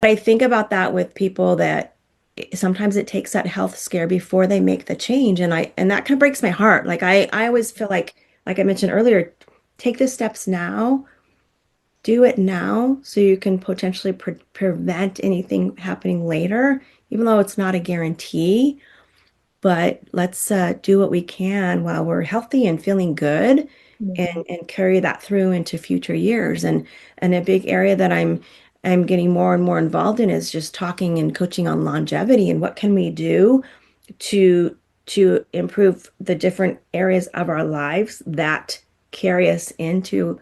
I think about that with people that sometimes it takes that health scare before they make the change. And that kind of breaks my heart. I always feel like I mentioned earlier, take the steps now, do it now so you can potentially prevent anything happening later, even though it's not a guarantee. But let's do what we can while we're healthy and feeling good Mhm. and carry that through into future years. And a big area that I'm getting more and more involved in is just talking and coaching on longevity and what can we do to improve the different areas of our lives that carry us into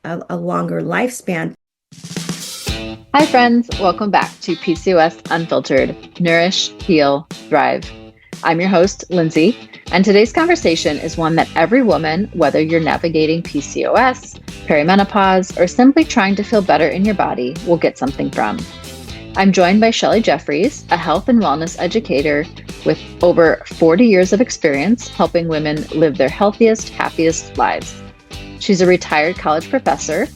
a longer lifespan. Hi, friends. Welcome back to PCOS Unfiltered Nourish, Heal, Thrive. I'm your host, Lindsie, and today's conversation is one that every woman, whether you're navigating PCOS, perimenopause, or simply trying to feel better in your body, will get something from. I'm joined by Shelly Jefferis, a health and wellness educator with over 40 years of experience helping women live their healthiest, happiest lives. She's a retired college professor,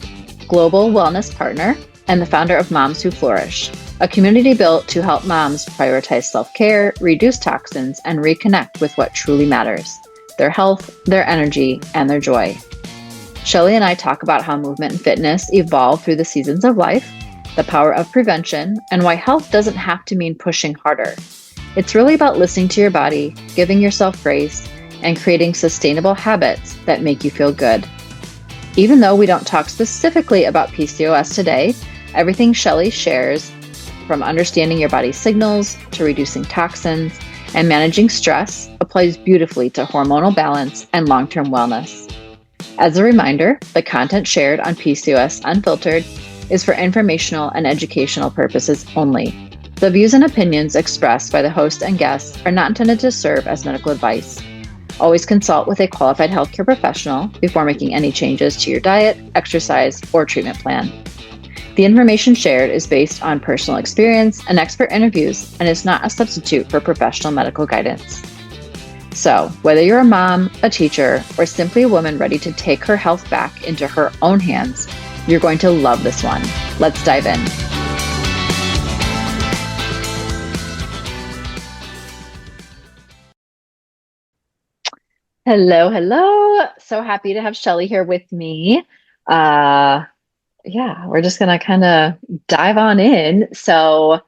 global wellness partner, and the founder of Moms Who Flourish, a community built to help moms prioritize self-care, reduce toxins, and reconnect with what truly matters, their health, their energy, and their joy. Shelly and I talk about how movement and fitness evolve through the seasons of life, the power of prevention, and why health doesn't have to mean pushing harder. It's really about listening to your body, giving yourself grace, and creating sustainable habits that make you feel good. Even though we don't talk specifically about PCOS today, everything Shelly shares, from understanding your body's signals to reducing toxins and managing stress, applies beautifully to hormonal balance and long-term wellness. As a reminder, the content shared on PCOS Unfiltered is for informational and educational purposes only. The views and opinions expressed by the host and guests are not intended to serve as medical advice. Always consult with a qualified healthcare professional before making any changes to your diet, exercise, or treatment plan. The information shared is based on personal experience and expert interviews and is not a substitute for professional medical guidance. So, whether you're a mom, a teacher, or simply a woman ready to take her health back into her own hands, you're going to love this one. Let's dive in. Hello, hello. So happy to have Shelly here with me. Uh, yeah, we're just gonna kind of dive on in. So,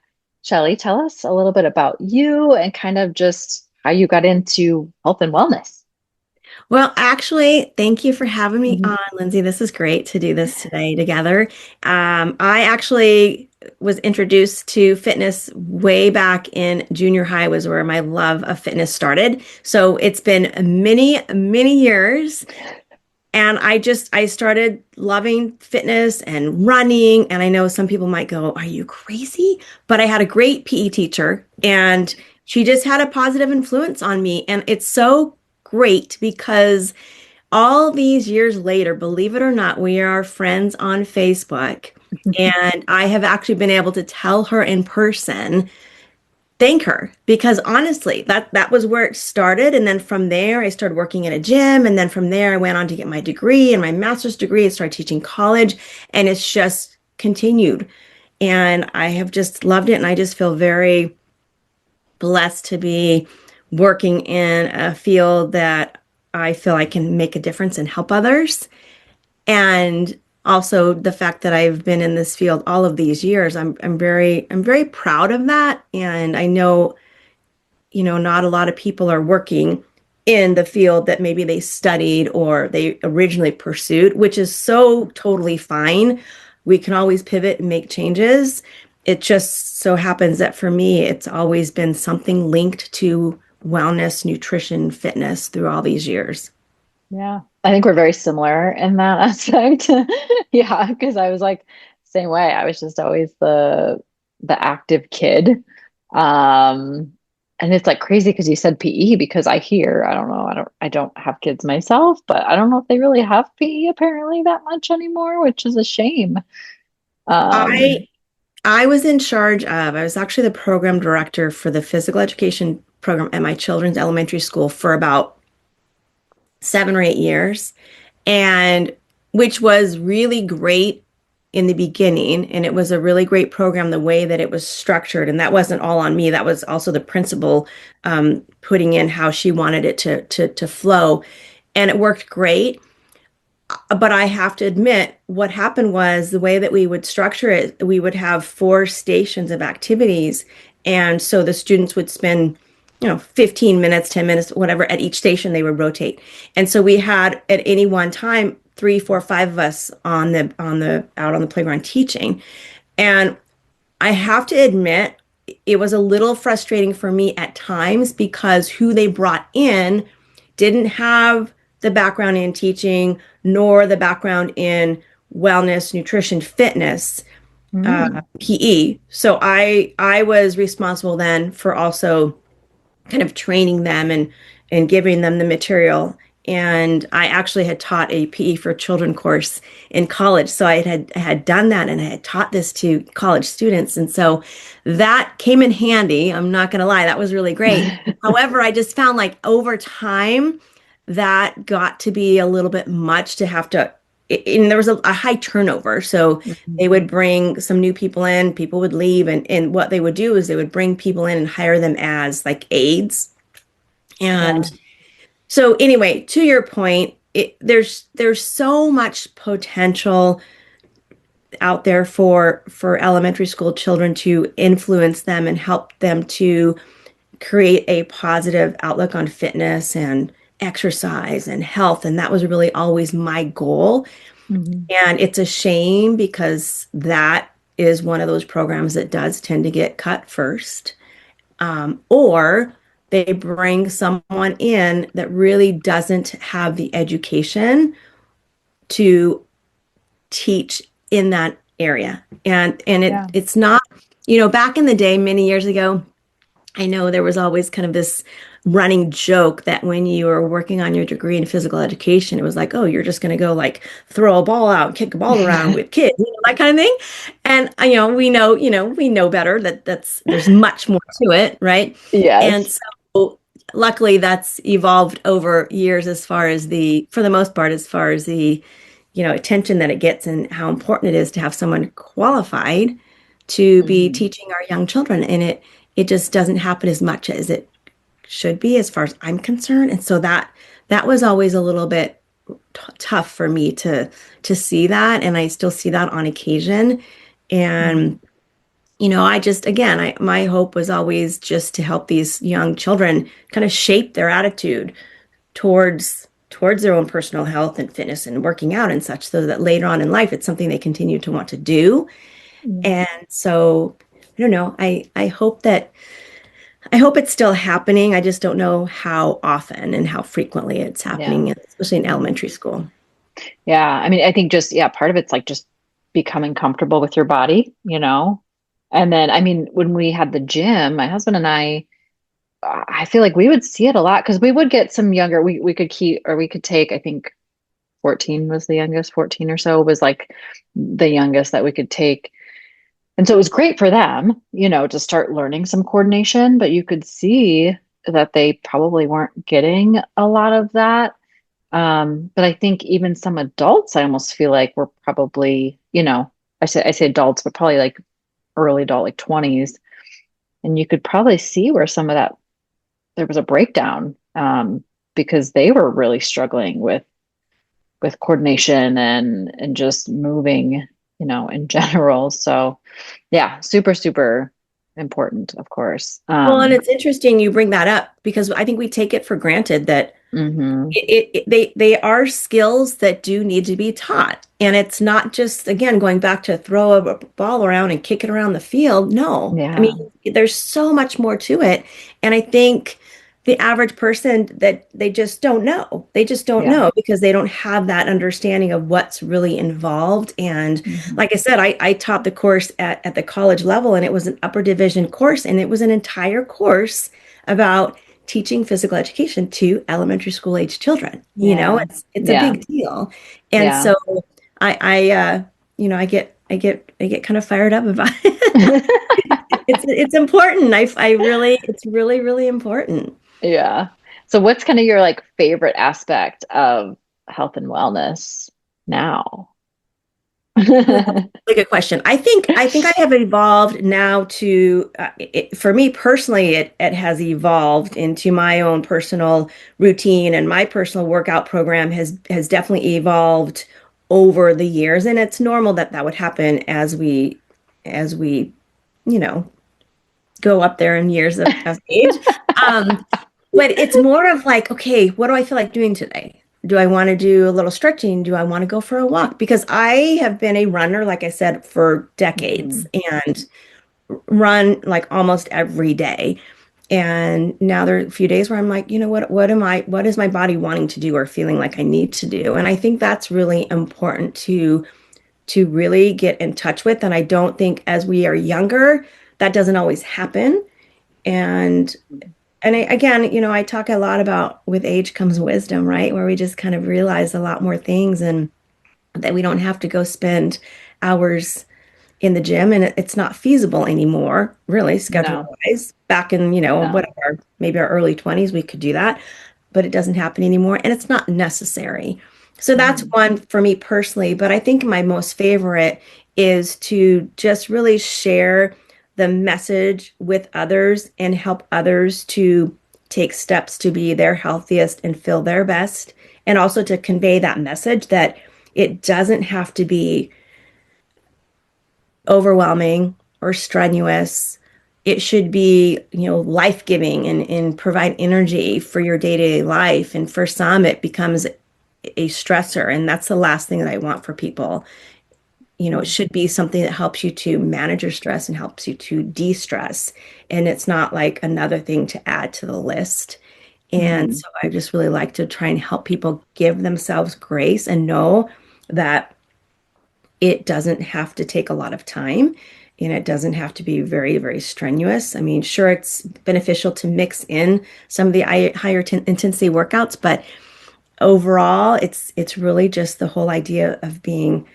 Shelly, tell us a little bit about you and kind of just how you got into health and wellness. Well, actually, thank you for having me Mhm. on, Lindsay. This is great to do this today together. I actually was introduced to fitness way back in junior high, was where my love of fitness started. So it's been many, many years. And I started loving fitness and running. And I know some people might go, "Are you crazy?" But I had a great PE teacher and she just had a positive influence on me. And it's so great because all these years later, believe it or not, we are friends on Facebook. And I have actually been able to tell her in person, thank her, because honestly, that was where it started. And then from there, I started working at a gym. And then from there, I went on to get my degree and my master's degree and started teaching college. And it's just continued. And I have just loved it. And I just feel very blessed to be working in a field that I feel I can make a difference and help others. And also the fact that I've been in this field all of these years, I'm very proud of that. And I know, not a lot of people are working in the field that maybe they studied or they originally pursued, which is so totally fine. We can always pivot and make changes. It just so happens that for me, it's always been something linked to wellness, nutrition, fitness through all these years. Yeah, I think we're very similar in that aspect. Yeah, because I was like same way. I was just always the active kid. Um, and it's like crazy because you said PE because I don't know, I don't have kids myself, but I don't know if they really have PE apparently that much anymore, which is a shame. I Um, I was in charge of, I was actually the program director for the physical education program at my children's elementary school for about 7 or 8 years, and which was really great in the beginning, and it was a really great program the way that it was structured. And that wasn't all on me. That was also the principal putting in how she wanted it to flow. And it worked great. But I have to admit, what happened was the way that we would structure it, we would have four stations of activities. And so the students would spend, 15 minutes, 10 minutes, whatever, at each station they would rotate. And so we had at any one time, three, four, five of us out on the playground teaching. And I have to admit, it was a little frustrating for me at times because who they brought in didn't have the background in teaching nor the background in wellness, nutrition, fitness, Mm. PE. So I was responsible then for also kind of training them and giving them the material. And I actually had taught a PE for children course in college. So I had done that and I had taught this to college students. And so that came in handy. I'm not going to lie, that was really great. However, I just found like over time that got to be a little bit much to have to, and there was a high turnover. So Mhm. they would bring some new people in, people would leave, and what they would do is they would bring people in and hire them as like aides. Yeah. And so anyway, to your point, there's so much potential out there for elementary school children to influence them and help them to create a positive outlook on fitness and exercise and health. And that was really always my goal. Mhm. And it's a shame because that is one of those programs that does tend to get cut first. Or they bring someone in that really doesn't have the education to teach in that area. And Yeah. it's not, back in the day, many years ago, I know there was always kind of this running joke that when you were working on your degree in physical education, it was like, oh, you're just going to go like throw a ball out, kick a ball around with kids, that kind of thing. And we know better that there's much more to it, right? And Yes. so luckily that's evolved over years as far as for the most part, as far as the attention that it gets and how important it is to have someone qualified to be Mhm. teaching our young children. And it just doesn't happen as much as it should be as far as I'm concerned. And so that was always a little bit tough for me to see that. And I still see that on occasion. Mhm. And I just, again, my hope was always just to help these young children kind of shape their attitude towards their own personal health and fitness and working out and such, so that later on in life it's something they continue to want to do. Yeah. And so I don't know. I hope it's still happening. I just don't know how often and how frequently it's Yeah. happening, especially in elementary school. Yeah. I mean, I think just, yeah, part of it's like just becoming comfortable with your body, you know? And then, I mean, when we had the gym, my husband and I feel like we would see it a lot because we would get some younger, we could keep, or we could take, I think 14 was the youngest, 14 or so was like the youngest that we could take. And so it was great for them, to start learning some coordination, but you could see that they probably weren't getting a lot of that. But I think even some adults, I almost feel like we're probably, I say adults, but probably like early adult, like 20s. And you could probably see where some of that there was a breakdown because they were really struggling with coordination and just moving, in general. So yeah, super, super important, of course. Well, and it's interesting you bring that up because I think we take it for granted that Mhm. they are skills that do need to be taught. And it's not just, again, going back to throw a ball around and kick it around the field. No, I mean, Yeah. there's so much more to it. And I think the average person that they just don't know. They just don't Yeah. know because they don't have that understanding of what's really involved. And Mhm. like I said, I taught the course at the college level, and it was an upper division course, and it was an entire course about teaching physical education to elementary school age children. Yeah. It's a Yeah. big deal. And Yeah. so I get kind of fired up about it. It's important. It's really, really important. Yeah. So what's kind of your like favorite aspect of health and wellness now? Really good question. I think I have evolved now to for me personally, it has evolved into my own personal routine, and my personal workout program has definitely evolved over the years, and it's normal that that would happen as we you know go up there in years of age. Um, but it's more of like, okay, what do I feel like doing today? Do I want to do a little stretching? Do I want to go for a walk? Because I have been a runner, like I said, for decades Mhm. and run like almost every day. And now there are a few days where I'm like, what is my body wanting to do or feeling like I need to do? And I think that's really important to really get in touch with. And I don't think as we are younger, that doesn't always happen. And again, I talk a lot about with age comes wisdom, right? Where we just kind of realize a lot more things and that we don't have to go spend hours in the gym and it's not feasible anymore, really, schedule No, wise. Back in, no. whatever, maybe our early 20s, we could do that, but it doesn't happen anymore and it's not necessary. So that's Mhm. one for me personally, but I think my most favorite is to just really share the message with others and help others to take steps to be their healthiest and feel their best, and also to convey that message that it doesn't have to be overwhelming or strenuous. It should be, life-giving and provide energy for your day-to-day life. And for some, it becomes a stressor. And that's the last thing that I want for people. It should be something that helps you to manage your stress and helps you to de-stress. And it's not like another thing to add to the list. And Mhm. so I just really like to try and help people give themselves grace and know that it doesn't have to take a lot of time and it doesn't have to be very, very strenuous. I mean, sure, it's beneficial to mix in some of the higher intensity workouts, but overall, it's really just the whole idea of being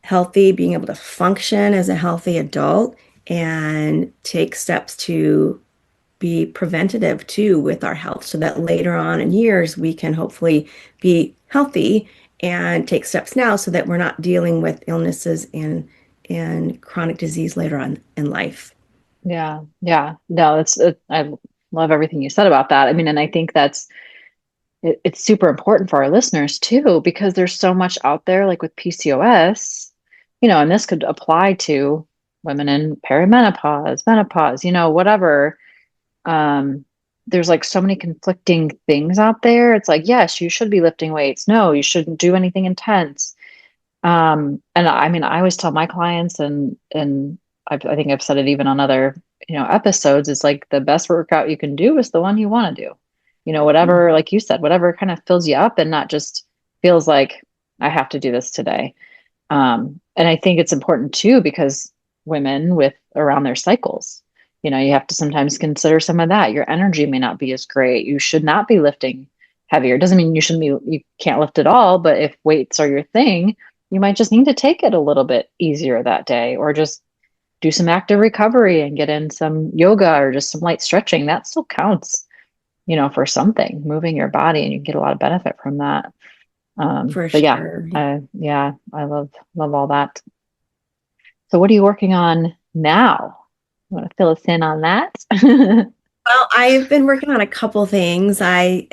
healthy, being able to function as a healthy adult and take steps to be preventative too with our health so that later on in years we can hopefully be healthy and take steps now so that we're not dealing with illnesses and chronic disease later on in life. Yeah, yeah. No, I love everything you said about that. I mean, and I think it's super important for our listeners too, because there's so much out there, like with PCOS, and this could apply to women in perimenopause, menopause, whatever. Um, there's like so many conflicting things out there. It's like, yes, you should be lifting weights. No, you shouldn't do anything intense. And I mean, I always tell my clients, and I think I've said it even on other, episodes. It's like the best workout you can do is the one you want to do. Whatever, like you said, whatever kind of fills you up and not just feels like I have to do this today. And I think it's important too because women with around their cycles, you have to sometimes consider some of that. Your energy may not be as great. You should not be lifting heavier. It doesn't mean you can't lift at all, but if weights are your thing, you might just need to take it a little bit easier that day or just do some active recovery and get in some yoga or just some light stretching. That still counts, for something, moving your body, and you get a lot of benefit from that. For But yeah, sure. yeah, I love all that. So what are you working on now? You want to fill us in on that? Well, I've been working on a couple things. I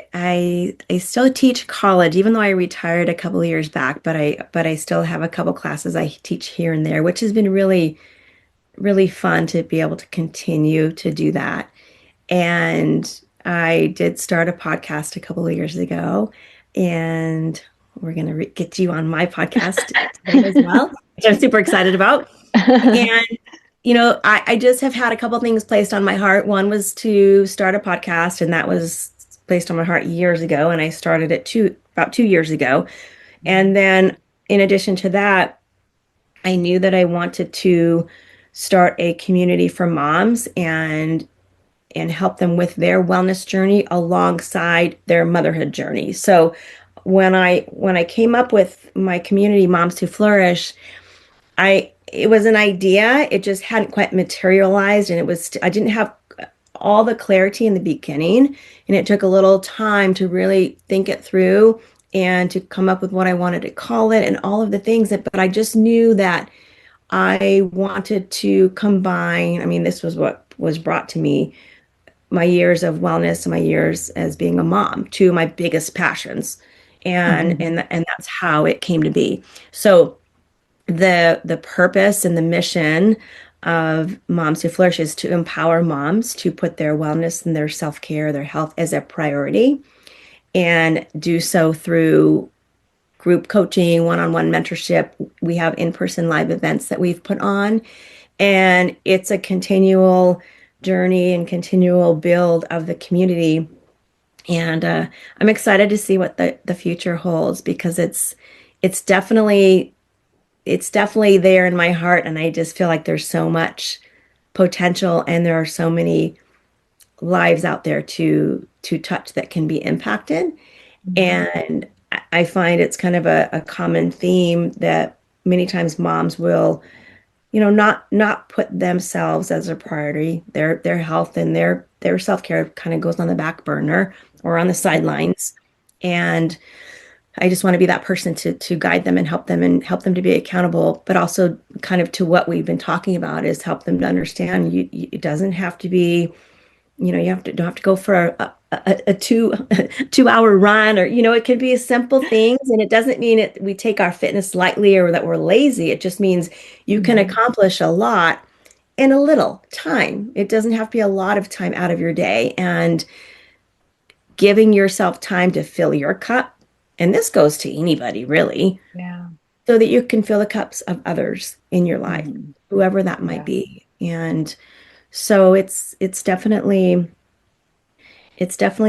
still teach college, even though I retired a couple of years back, but I still have a couple classes I teach here and there, which has been really, really fun to be able to continue to do that. And I did start a podcast a couple of years ago, and we're going to get you on my podcast today as well, which I'm super excited about. And, I just have had a couple things placed on my heart. One was to start a podcast, and that was placed on my heart years ago. And I started it about 2 years ago. And then in addition to that, I knew that I wanted to start a community for moms and help them with their wellness journey alongside their motherhood journey. So when I came up with my community Moms to Flourish, it was an idea. It just hadn't quite materialized, and I didn't have all the clarity in the beginning, and it took a little time to really think it through and to come up with what I wanted to call it and all of the things that, but I just knew that I wanted to combine, I mean, this was what was brought to me, my years of wellness and my years as being a mom, two of my biggest passions. And that's how it came to be. So the purpose and the mission of Moms Who Flourish is to empower moms to put their wellness and their self-care, their health as a priority, and do so through group coaching, one-on-one mentorship. We have in-person live events that we've put on, and it's a continual journey and continual build of the community. And I'm excited to see what the future holds, because it's definitely it's definitely there in my heart, and I just feel like there's so much potential, and there are so many lives out there to touch that can be impacted. And I find it's kind of a common theme that many times moms will, not put themselves as a priority. Their health and their self-care kind of goes on the back burner or on the sidelines. And I just want to be that person to guide them and help them to be accountable, but also kind of to what we've been talking about is help them to understand it doesn't have to be, don't have to go for a 2 hour run, or it can be simple things, and it doesn't mean we take our fitness lightly or that we're lazy. It just means you can Mhm. accomplish a lot in a little time. It doesn't have to be a lot of time out of your day, and giving yourself time to fill your cup. And this goes to anybody really, Yeah. so that you can fill the cups of others in your life, Mhm. whoever that might Yeah. be. And so it's definitely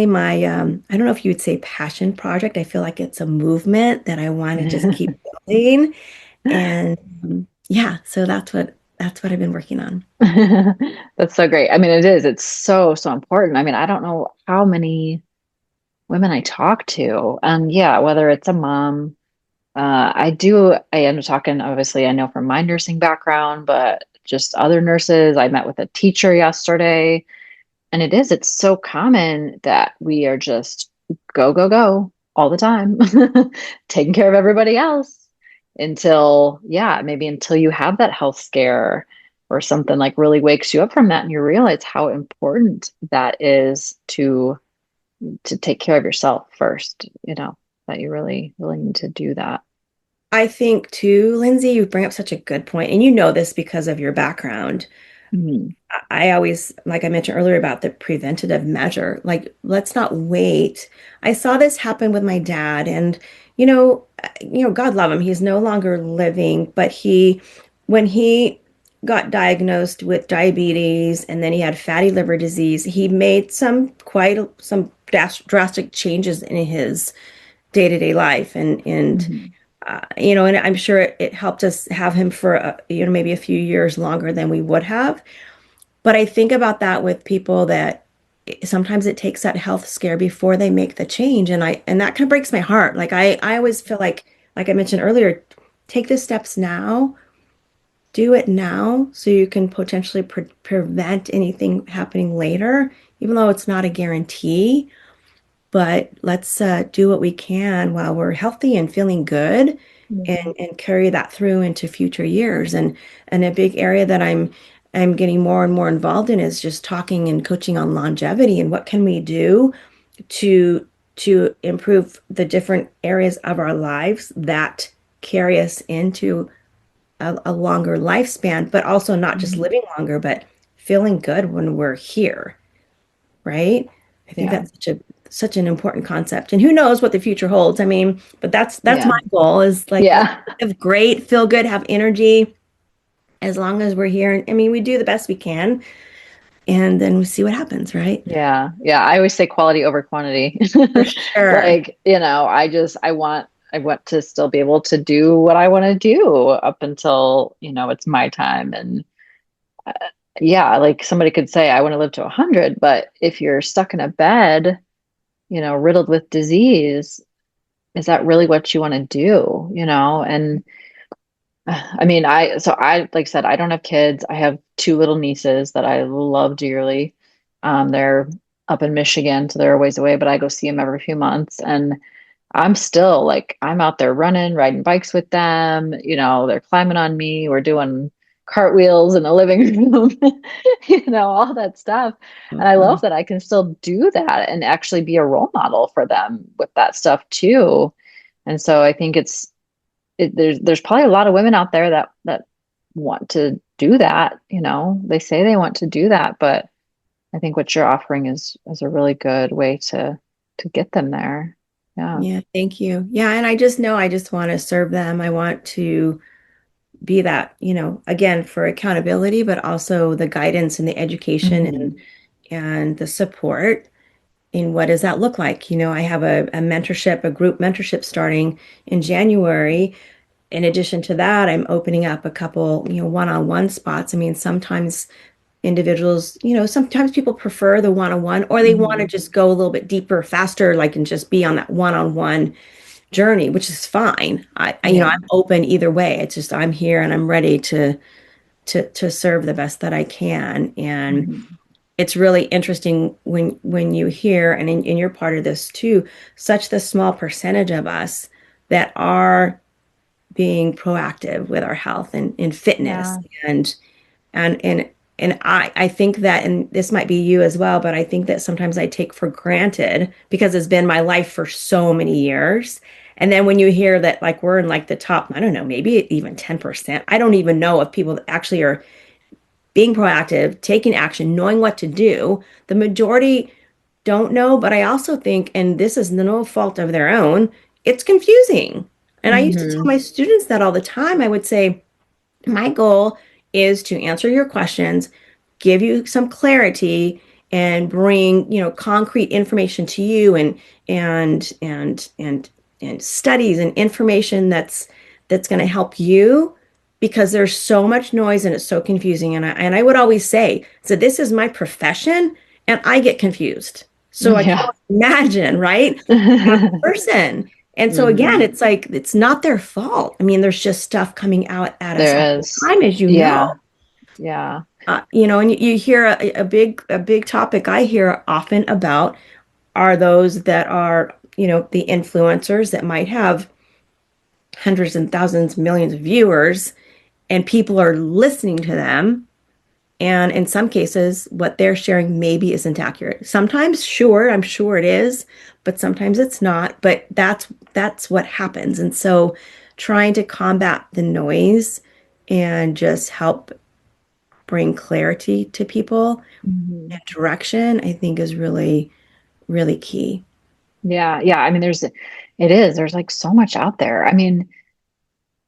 my I don't know if you would say passion project. I feel like it's a movement that I want to just keep building. And yeah, so that's what I've been working on. That's so great. I mean, it is. It's so, so important. I mean, I don't know how many women I talk to. And yeah, whether it's a mom, I end up talking, obviously, I know from my nursing background, but just other nurses. I met with a teacher yesterday, and it's so common that we are just go, go, go all the time, taking care of everybody else until, yeah, maybe until you have that health scare or something like really wakes you up from that and you realize how important that is to take care of yourself first, that you really, really need to do that. I think too, Lindsay, you bring up such a good point, and you know this because of your background. Mhm. I always, like I mentioned earlier about the preventative measure, like let's not wait. I saw this happen with my dad, and God love him, he's no longer living, but when he got diagnosed with diabetes and then he had fatty liver disease, he made some drastic changes in his day-to-day life, Mhm. and I'm sure it helped us have him for maybe a few years longer than we would have. But I think about that with people that sometimes it takes that health scare before they make the change. And that kind of breaks my heart. Like I always feel like I mentioned earlier, take the steps now, do it now so you can potentially prevent anything happening later, even though it's not a guarantee. But let's do what we can while we're healthy and feeling good, Yeah. and carry that through into future years. And a big area that I'm getting more and more involved in is just talking and coaching on longevity and what can we do to improve the different areas of our lives that carry us into a longer lifespan, but also not just Mhm. living longer, but feeling good when we're here, right? I think Yeah. that's such an important concept. And who knows what the future holds? I mean, but that's my Yeah. goal, is like let's Yeah. live great, feel good, have energy as long as we're here. And I mean, we do the best we can, and then we see what happens, right? Yeah. Yeah. I always say quality over quantity. For sure. Like, I want to still be able to do what I want to do up until, it's my time. And uh, yeah, like somebody could say, I want to live to 100, but if you're stuck in a bed, riddled with disease, is that really what you want to do? And I mean, like I said, I don't have kids. I have two little nieces that I love dearly. They're up in Michigan, so they're a ways away, but I go see them every few months. And I'm still like, I'm out there running, riding bikes with them. They're climbing on me. We're doing cartwheels in the living room, all that stuff. And I love Mhm. that I can still do that and actually be a role model for them with that stuff too. And so I think there's probably a lot of women out there that want to do that. They say they want to do that, but I think what you're offering is a really good way to get them there. Yeah. Yeah, thank you. Yeah, and I just know I just want to serve them. I want to be that, again, for accountability, but also the guidance and the education Hmm. and the support in what does that look like? I have a mentorship, a group mentorship starting in January. In addition to that, I'm opening up a couple, one-on-one spots. I mean, sometimes individuals, sometimes people prefer the one-on-one or they want to Hmm. just go a little bit deeper, faster, like and just be on that one-on-one journey, which is fine. Yeah. I'm open either way. It's just I'm here and I'm ready to serve the best that I can. And Hmm. it's really interesting when you hear, and you're part of this too, such the small percentage of us that are being proactive with our health and in fitness Yeah. and and and I think that, and this might be you as well, but I think that sometimes I take for granted because it's been my life for so many years. And then when you hear that like we're in like the top, I don't know, maybe even 10%. I don't even know if people actually are being proactive, taking action, knowing what to do. The majority don't know, but I also think, and this is no fault of their own, it's confusing. And I used to tell Hmm. my students that all the time. I would say, my goal is to answer your questions, give you some clarity, and bring, concrete information to you and studies and information that's going to help you because there's so much noise and it's so confusing. And I would always say, so this is my profession and I get confused. So I can Yeah. only imagine, right? As a person. And so again, Hmm. it's like it's not their fault. I mean, there's just stuff coming out at us all There the is. time, as you know. Yeah. Yeah. And you hear a big topic I hear often about are those that are, the influencers that might have hundreds and thousands, millions of viewers, and people are listening to them. And in some cases, what they're sharing maybe isn't accurate. Sometimes, sure, I'm sure it is, but sometimes it's not. But that's what happens. And so trying to combat the noise and just help bring clarity to people Hmm. and direction, I think is really, really key. Yeah. Yeah. I mean, there's like so much out there. I mean,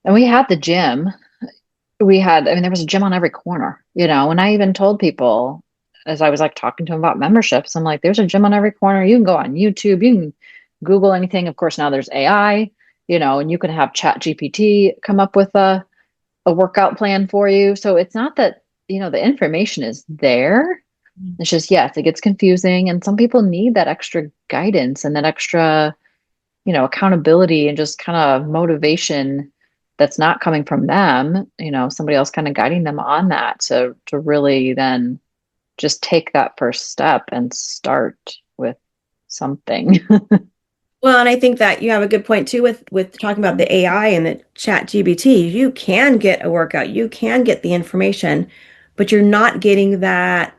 and we had the gym. I mean, there was a gym on every corner, and I even told people as I was like talking to them about memberships, I'm like, there's a gym on every corner. You can go on YouTube, you can Google anything. Of course, now there's AI, and you can have Chat GPT come up with a workout plan for you. So it's not that, the information is there. It's just, yes, it gets confusing. And some people need that extra guidance and that extra, accountability and just kind of motivation that's not coming from them, somebody else kind of guiding them on that to really then just take that first step and start with something. Well, and I think that you have a good point too with talking about the AI and the chat GBT. You can get a workout, you can get the information, but you're not getting that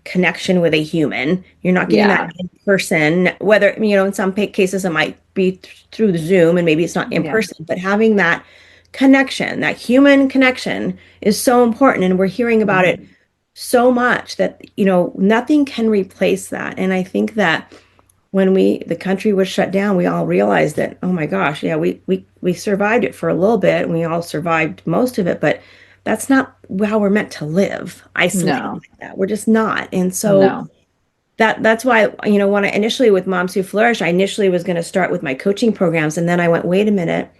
connection with a human. You're not getting that Yeah. in person, whether, in some cases it might be through the Zoom and maybe it's not in Yeah. person, but having that connection, that human connection is so important. And we're hearing about it Mhm. so much that, nothing can replace that. And I think that when the country was shut down, we all realized that, oh my gosh, yeah, we survived it for a little bit and we all survived most of it, but that's not how we're meant to live, isolated No, like that. We're just not. And so no. that's why, when I initially with Moms Who Flourish, I initially was going to start with my coaching programs. And then I went, wait a minute,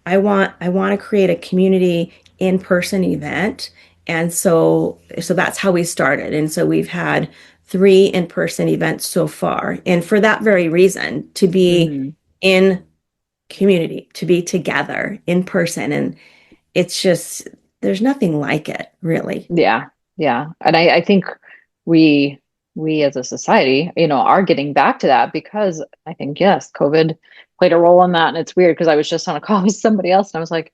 I want to create a community in-person event. And so that's how we started. And so we've had 3 in-person events so far. And for that very reason, to be Hmm. in community, to be together in person. And it's just there's nothing like it, really. Yeah. Yeah. And I think we we as a society, are getting back to that because I think, yes, COVID played a role in that. And it's weird because I was just on a call with somebody else and I was like,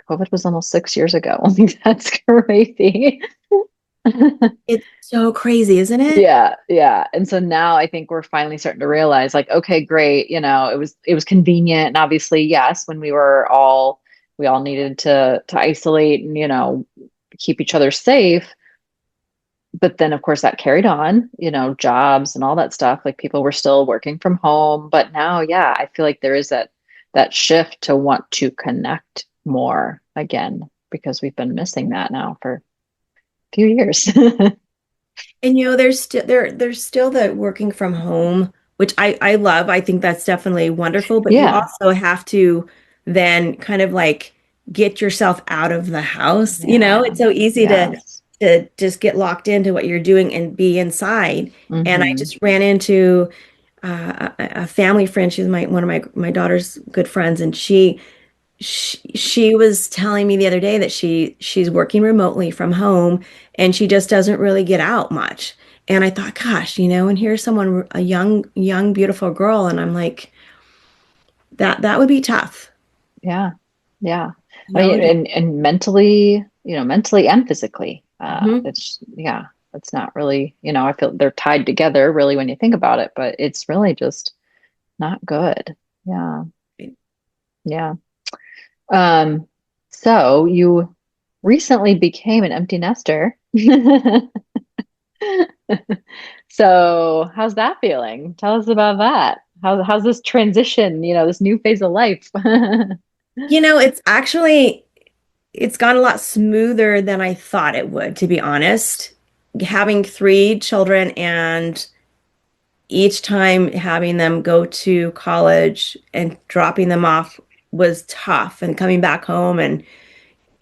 COVID was almost 6 years ago. Like, that's crazy. It's so crazy, isn't it? Yeah, yeah. And so now I think we're finally starting to realize like, okay, great, it was convenient. And obviously, yes, when we all needed to isolate and, keep each other safe. But then of course that carried on, jobs and all that stuff. Like people were still working from home. But now, yeah, I feel like there is that shift to want to connect more again because we've been missing that now for a few years. And there's still the working from home, which I love. I think that's definitely wonderful, but you Yeah. also have to then kind of like get yourself out of the house. Yeah. It's so easy Yes. to just get locked into what you're doing and be inside. And I Hmm. just ran into a family friend. She's one of my daughter's good friends, and she was telling me the other day that she's working remotely from home and she just doesn't really get out much. And I thought, gosh, and here's someone, a young, beautiful girl, and I'm like, that would be tough, Yeah. Yeah. I that mean, would be. and mentally, mentally and physically, Mhm. yeah, it's not really, I feel they're tied together really when you think about it, but it's really just not good. Yeah. Yeah. Um, so you recently became an empty nester. So how's that feeling? Tell us about that. How's this transition, this new phase of life? It's gone a lot smoother than I thought it would, to be honest. Having three children and each time having them go to college and dropping them off was tough, and coming back home, and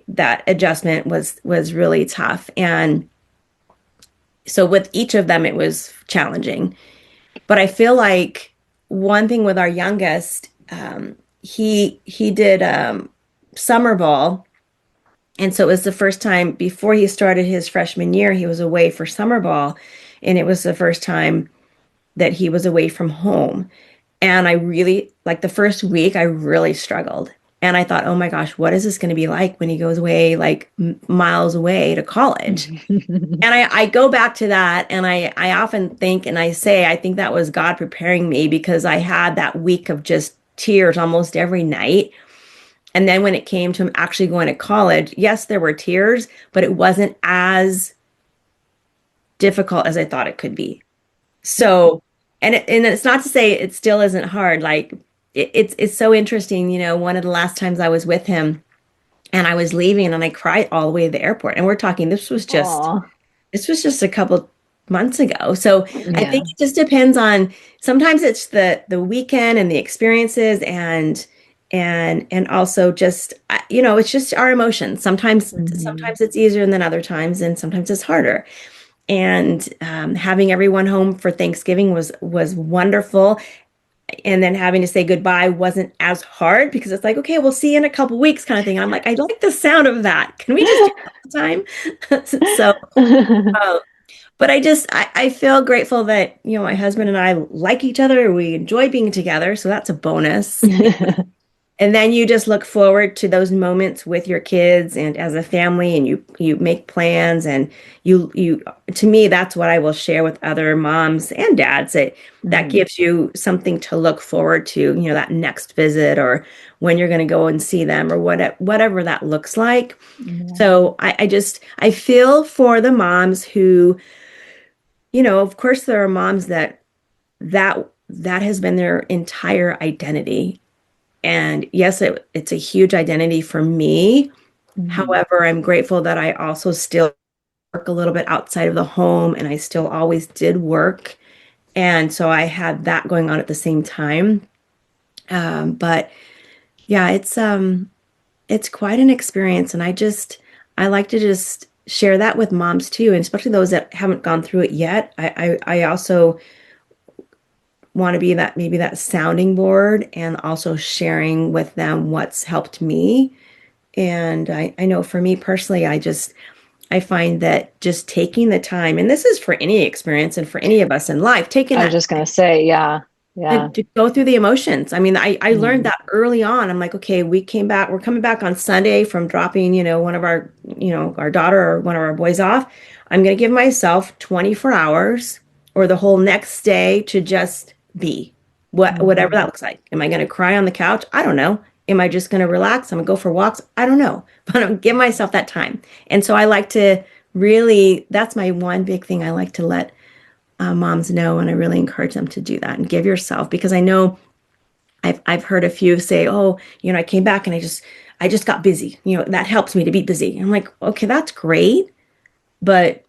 that adjustment was really tough. And so with each of them it was challenging. But I feel like one thing with our youngest, he did summer ball. And so it was the first time before he started his freshman year, he was away for summer ball. And it was the first time that he was away from home. And I really, like the first week, I really struggled. And I thought, oh my gosh, what is this going to be like when he goes away, like miles away to college? And I go back to that, and I often think and I say, I think that was God preparing me because I had that week of just tears almost every night. And then when it came to him actually going to college, yes, there were tears, but it wasn't as difficult as I thought it could be. So, and it's not to say it still isn't hard. Like it's so interesting. One of the last times I was with him and I was leaving and I cried all the way to the airport. And we're talking, Aw, this was just a couple months ago. So I think yeah. it just depends on, sometimes it's the weekend and the experiences, and also just it's just our emotions. Hmm. Sometimes it's easier than other times, and sometimes it's harder. And having everyone home for Thanksgiving was wonderful. And then having to say goodbye wasn't as hard because it's like, okay, we'll see you in a couple weeks kind of thing. And I'm like, I like the sound of that. Can we just do that all the time? So, uh, but I feel grateful that, my husband and I like each other. We enjoy being together. So that's a bonus. And then you just look forward to those moments with your kids and as a family, and you make plans, and you to me that's what I will share with other moms and dads, that Mhm. gives you something to look forward to, that next visit, or when you're going to go and see them, or whatever that looks like. Yeah. So I feel for the moms who, of course there are moms that has been their entire identity. And yes, it's a huge identity for me. Mhm. However, I'm grateful that I also still work a little bit outside of the home, and I still always did work. And so I had that going on at the same time. But yeah, it's quite an experience. And I like to just share that with moms too, and especially those that haven't gone through it yet. I also want to be maybe that sounding board, and also sharing with them what's helped me. And I know for me personally, I find that just taking the time, and this is for any experience and for any of us in life, taking I was that just going to say, yeah, to, yeah. to go through the emotions. I mean, I learned Mm, that early on. I'm like, okay, we're coming back on Sunday from dropping, one of our, our daughter or one of our boys off. I'm going to give myself 24 hours or the whole next day to just be whatever mhm. that looks like. Am I going to cry on the couch? I don't know. Am I just going to relax? I'm going to go for walks? I don't know, but I'm give myself that time. And so I like to really, that's my one big thing I like to let moms know, and I really encourage them to do that and give yourself, because I know I've heard a few say, "Oh, I came back and I just got busy. That helps me to be busy." I'm like, "Okay, that's great, but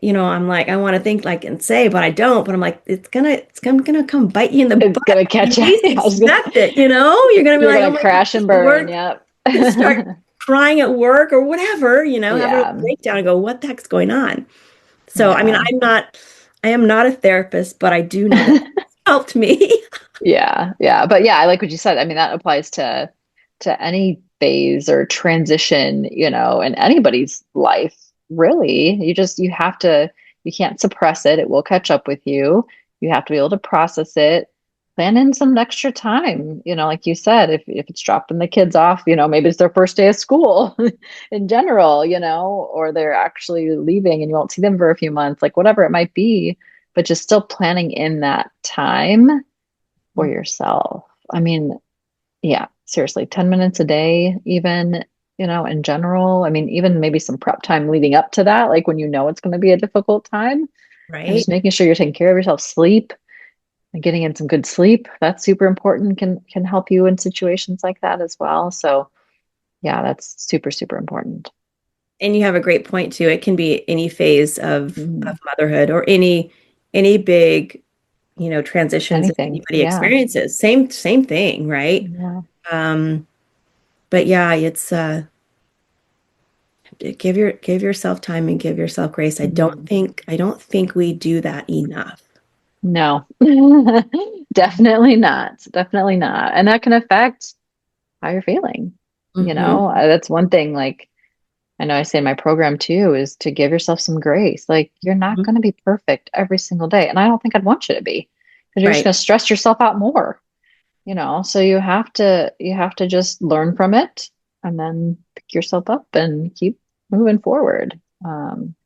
I'm like, I want to think like and say, but I don't. But I'm like, it's gonna come bite you in the It's butt. going to You catch you. least expect it. You're gonna be You're like, going oh to my crash goodness, and the burn. work, Yep. start crying at work or whatever. Have a Yeah. breakdown and go, what the heck's going on? So, I mean, Yeah. I am not a therapist, but I do know that it's helped me. Yeah. Yeah. But yeah, I like what you said. I mean, that applies to any phase or transition, in anybody's life, really. You have to, you can't suppress it. It will catch up with you. You have to be able to process it, plan in some extra time, like you said, if it's dropping the kids off, maybe it's their first day of school in general, or they're actually leaving and you won't see them for a few months, like whatever it might be, but just still planning in that time for yourself. I mean, yeah, seriously, 10 minutes a day, even, in general. I mean, even maybe some prep time leading up to that, like when it's going to be a difficult time, and Right? just making sure you're taking care of yourself, sleep and getting in some good sleep. That's super important, can help you in situations like that as well. So, yeah, that's super, super important. And you have a great point too. It can be any phase of Mhm. motherhood or any big, transitions that Anything. anybody Yeah. experiences. Same thing, right? Yeah. Um, but yeah, it's give yourself time and give yourself grace. Mhm. I don't think we do that enough. No, definitely not. Definitely not. And that can affect how you're feeling. Hmm. That's one thing, like, I know I say in my program too, is to give yourself some grace. Like, you're not going to be perfect every single day. And I don't think I'd want you to be, because you're just Right. going to stress yourself out more, so you have to just learn from it and then pick yourself up and keep moving forward.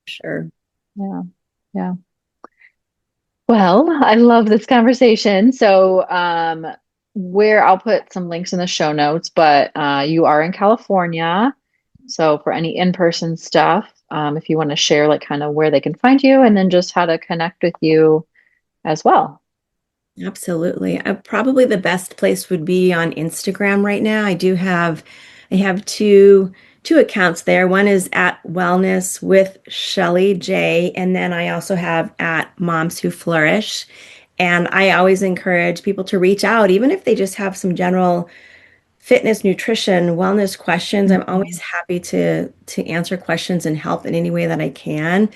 Sure. Yeah. Yeah. Well, I love this conversation. So, where I'll put some links in the show notes, but you are in California. So, for any in-person stuff, if you want to share, like, kind of where they can find you and then just how to connect with you as well. Absolutely. Probably the best place would be on Instagram right now. I have two accounts there. One is at Wellness with Shelly J, and then I also have at Moms Who Flourish. And I always encourage people to reach out, even if they just have some general fitness, nutrition, wellness questions. I'm always Mhm. happy to answer questions and help in any way that I can.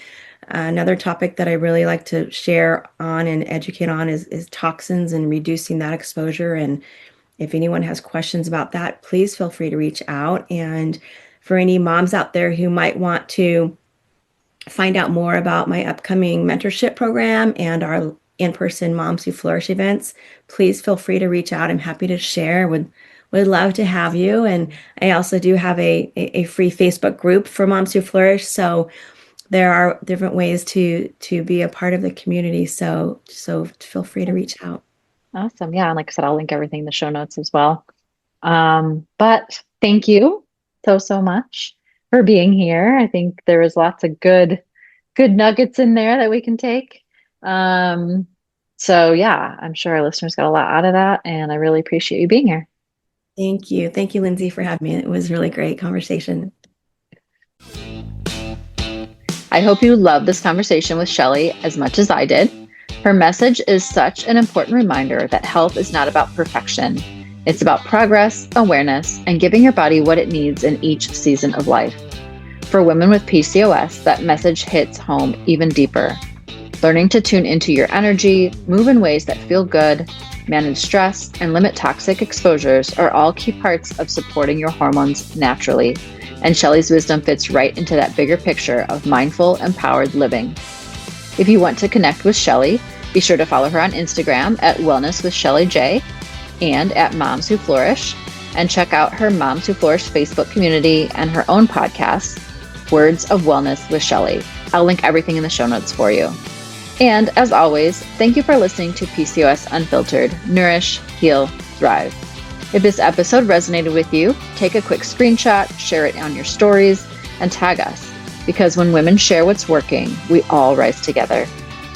Another topic that I really like to share on and educate on is toxins and reducing that exposure. And if anyone has questions about that, please feel free to reach out. And for any moms out there who might want to find out more about my upcoming mentorship program and our in-person Moms Who Flourish events, please feel free to reach out. I'm happy to share. Would love to have you. And I also do have a free Facebook group for Moms Who Flourish. So there are different ways to be a part of the community. So feel free to reach out. Awesome. Yeah. And like I said, I'll link everything in the show notes as well. But thank you so, so much for being here. I think there was lots of good nuggets in there that we can take. Um, so yeah, I'm sure our listeners got a lot out of that, and I really appreciate you being here. Thank you. Thank you, Lindsay, for having me. It was a really great conversation. I hope you loved this conversation with Shelly as much as I did. Her message is such an important reminder that health is not about perfection. It's about progress, awareness, and giving your body what it needs in each season of life. For women with PCOS, that message hits home even deeper. Learning to tune into your energy, move in ways that feel good, manage stress, and limit toxic exposures are all key parts of supporting your hormones naturally. And Shelly's wisdom fits right into that bigger picture of mindful, empowered living. If you want to connect with Shelly, be sure to follow her on Instagram at Wellness with Shelly J and at Moms Who Flourish, and check out her Moms Who Flourish Facebook community and her own podcast, Words of Wellness with Shelly. I'll link everything in the show notes for you. And as always, thank you for listening to PCOS Unfiltered, Nourish, Heal, Thrive. If this episode resonated with you, take a quick screenshot, share it on your stories, and tag us. Because when women share what's working, we all rise together.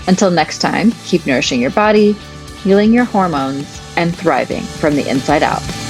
Until next time, keep nourishing your body, healing your hormones, and thriving from the inside out.